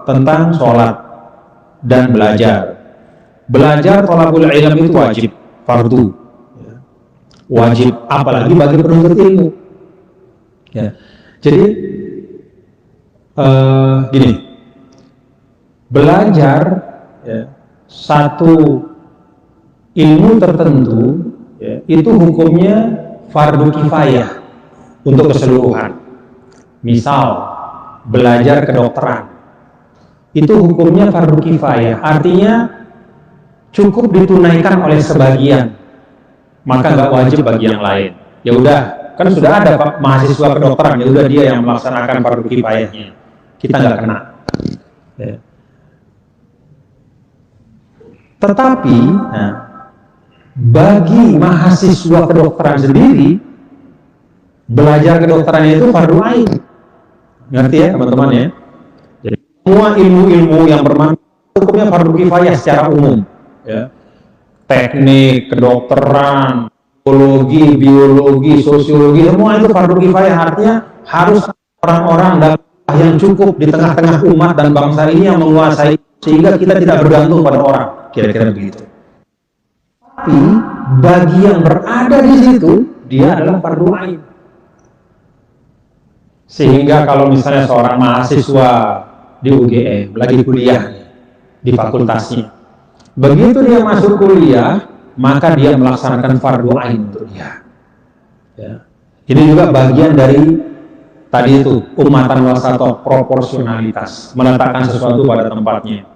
tentang sholat dan belajar. Belajar thalabul ilm itu wajib, fardu, wajib, apalagi bagi penuntut ilmu. Ya. Jadi gini, belajar satu ilmu tertentu itu hukumnya fardu kifayah untuk keseluruhan. Misal belajar kedokteran itu hukumnya fardu kifayah, artinya cukup ditunaikan oleh sebagian, maka nggak wajib bagi yang lain. Ya udah, kan sudah ada Pak mahasiswa kedokteran, ya udah dia yang melaksanakan fardu kifayahnya, kita nggak kena. Ya. Tetapi bagi mahasiswa kedokteran sendiri, belajar kedokteran itu fardu ain. Ngerti ya teman-teman ya? Jadi semua ilmu-ilmu yang bermanfaat hukumnya fardu kifayah secara umum. Ya. Teknik, kedokteran, psikologi, biologi, sosiologi, semua itu fardu kifayah, artinya harus orang-orang yang cukup di tengah-tengah umat dan bangsa ini yang menguasai, sehingga kita tidak bergantung pada orang, kira-kira begitu. Tapi bagi yang berada di situ, dia adalah fardu ain. Sehingga kalau misalnya seorang mahasiswa di UGM lagi kuliah di fakultasnya, begitu dia masuk kuliah, maka dia melaksanakan fardu ain untuk dia. Ya. Ini juga bagian dari tadi itu umatan wasatoh, proporsionalitas, meletakkan sesuatu pada tempatnya.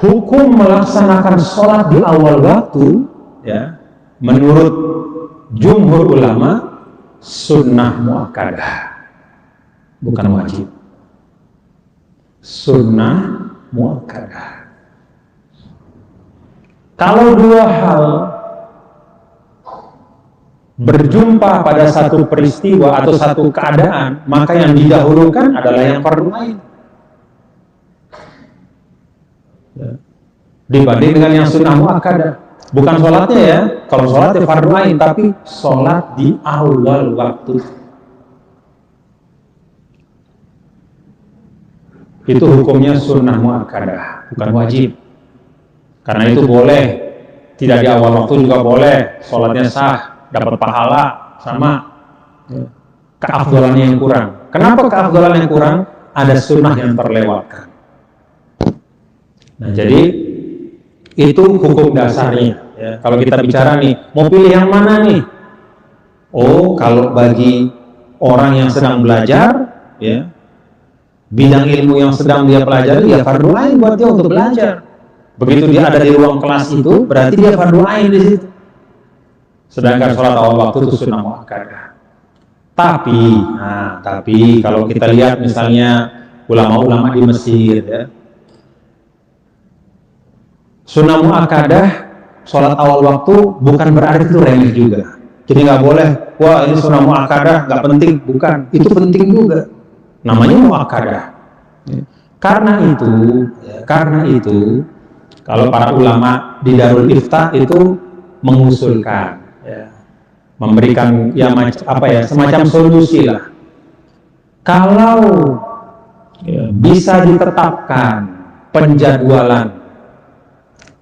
Hukum melaksanakan sholat di awal waktu, ya, menurut jumhur ulama sunnah muakkadah, bukan wajib. Sunnah muakkadah. Kalau dua hal berjumpa pada satu peristiwa atau satu keadaan, maka yang didahulukan adalah yang fardu ain dibanding dengan yang sunnah muakkadah. Bukan sholatnya ya, kalau sholatnya fardu ain, tapi sholat di awal waktu. Itu hukumnya sunnah muakkadah, bukan wajib. Karena itu boleh, tidak di awal waktu juga boleh, sholatnya sah, dapat pahala, sama keafdalannya yang kurang. Kenapa keafdalan yang kurang? Ada sunnah yang terlewatkan. Nah, jadi itu hukum dasarnya. Ya, kalau kita bicara nih, mau pilih yang mana nih? Oh, kalau bagi orang yang sedang belajar, ya, bidang ilmu yang sedang dia pelajari, ya fardu ain buat dia untuk belajar. Begitu dia ada di ruang kelas itu, berarti dia fardu ain di situ. Sedangkan sholat awal waktu itu sunnah muakkadah. Tapi kalau kita lihat misalnya ulama-ulama di Mesir, ya, sunnah muakkadah sholat awal waktu bukan berarti itu remeh juga. Jadi nggak boleh, wah ini sunnah muakkadah nggak penting, bukan. Itu penting juga. Namanya muakkadah. Karena itu, kalau para ulama di Darul Ifta itu mengusulkan, ya, memberikan semacam solusi lah. Kalau bisa ditetapkan penjadwalan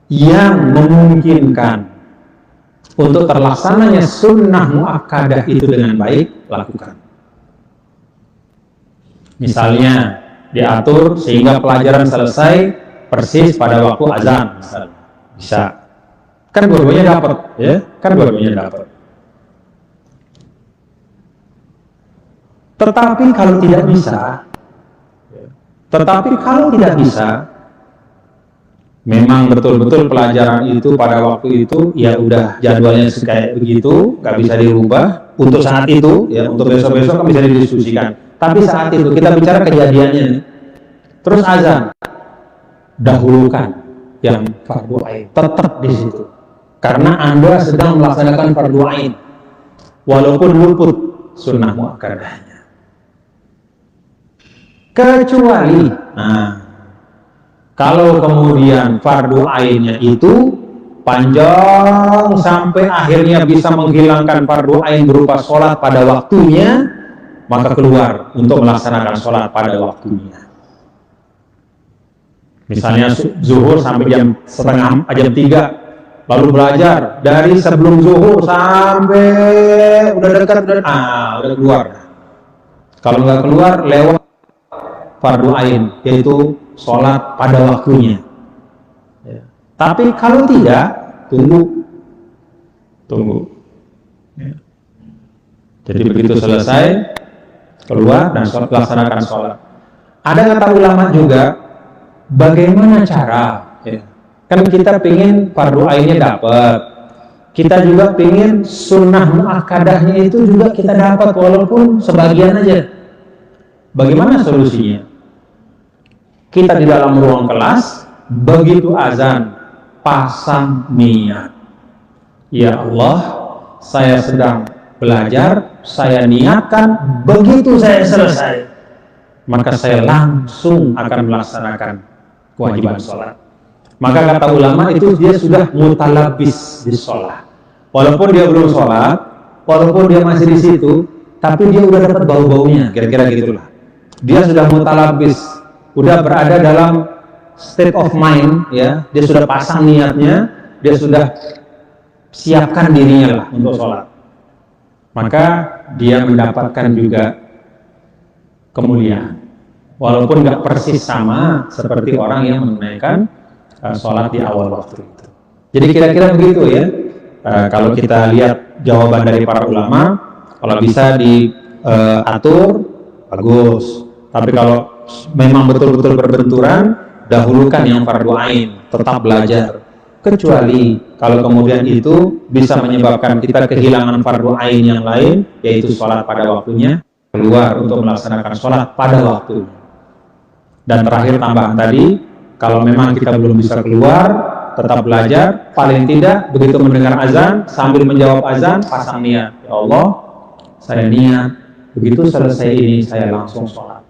yang memungkinkan untuk terlaksananya sunnah muakkadah itu dengan baik, lakukan. Misalnya diatur sehingga pelajaran selesai persis pada waktu azan, misalnya. Bisa. Kan dua-duanya dapat, ya? Kan dua-duanya dapat. Tetapi kalau tidak bisa, memang betul-betul pelajaran itu pada waktu itu ya udah jadwalnya kayak begitu, nggak bisa dirubah untuk saat itu, ya untuk besok-besok kan bisa didiskusikan. Tapi saat itu kita bicara kejadiannya nih. Terus azan, dahulukan yang fardu ain, tetap di situ. Karena Anda sedang melaksanakan fardu ain, walaupun luput sunnah muakkadahnya. Kecuali, kalau kemudian fardu ainnya itu panjang sampai akhirnya bisa menghilangkan fardu ain berupa sholat pada waktunya, maka keluar untuk melaksanakan sholat pada waktunya. Misalnya zuhur sampai jam 3, lalu belajar dari sebelum zuhur sampai udah dekat, udah keluar. Kalau nggak keluar, lewat fardu ain, yaitu sholat pada waktunya. Ya. Tapi kalau tidak, tunggu. Ya. Jadi begitu selesai, keluar dan laksanakan sholat. Ada kata ulama juga, bagaimana cara? Ya. Kan kita pingin fardu ainnya dapat, kita juga pingin sunnah muakkadahnya itu juga kita dapat walaupun sebagian aja. Bagaimana solusinya? Kita di dalam ruang kelas, begitu azan, pasang niat. Ya Allah, saya sedang belajar, saya niatkan, begitu saya selesai, maka saya langsung akan melaksanakan kewajiban sholat. Maka kata ulama itu dia sudah mutalabis di sholat. Walaupun dia belum sholat, walaupun dia masih di situ, tapi dia udah dapat bau-baunya, kira-kira gitulah. Dia sudah mutalabis, udah berada dalam state of mind, ya. Dia sudah pasang niatnya, dia sudah siapkan dirinya lah untuk sholat. Maka dia mendapatkan juga kemuliaan. Walaupun nggak persis sama seperti orang yang menunaikan sholat di awal waktu itu. Jadi kira-kira begitu ya. Kalau kita lihat jawaban dari para ulama, kalau bisa diatur, bagus. Tapi kalau memang betul-betul berbenturan, dahulukan yang fardu ain, tetap belajar. Kecuali kalau kemudian itu bisa menyebabkan kita kehilangan fardu ain yang lain, yaitu sholat pada waktunya, keluar untuk melaksanakan sholat pada waktunya. Dan terakhir tambahan tadi, kalau memang kita belum bisa keluar, tetap belajar, paling tidak begitu mendengar azan, sambil menjawab azan, pasang niat. Ya Allah, saya niat, begitu selesai ini saya langsung sholat.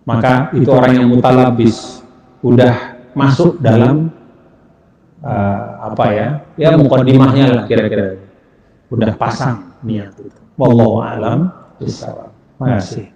Maka itu orang yang mutalabis, udah masuk dalam muqaddimahnya lah kira-kira, udah pasang niat itu. Wallahu a'lam bishawab. Terima kasih.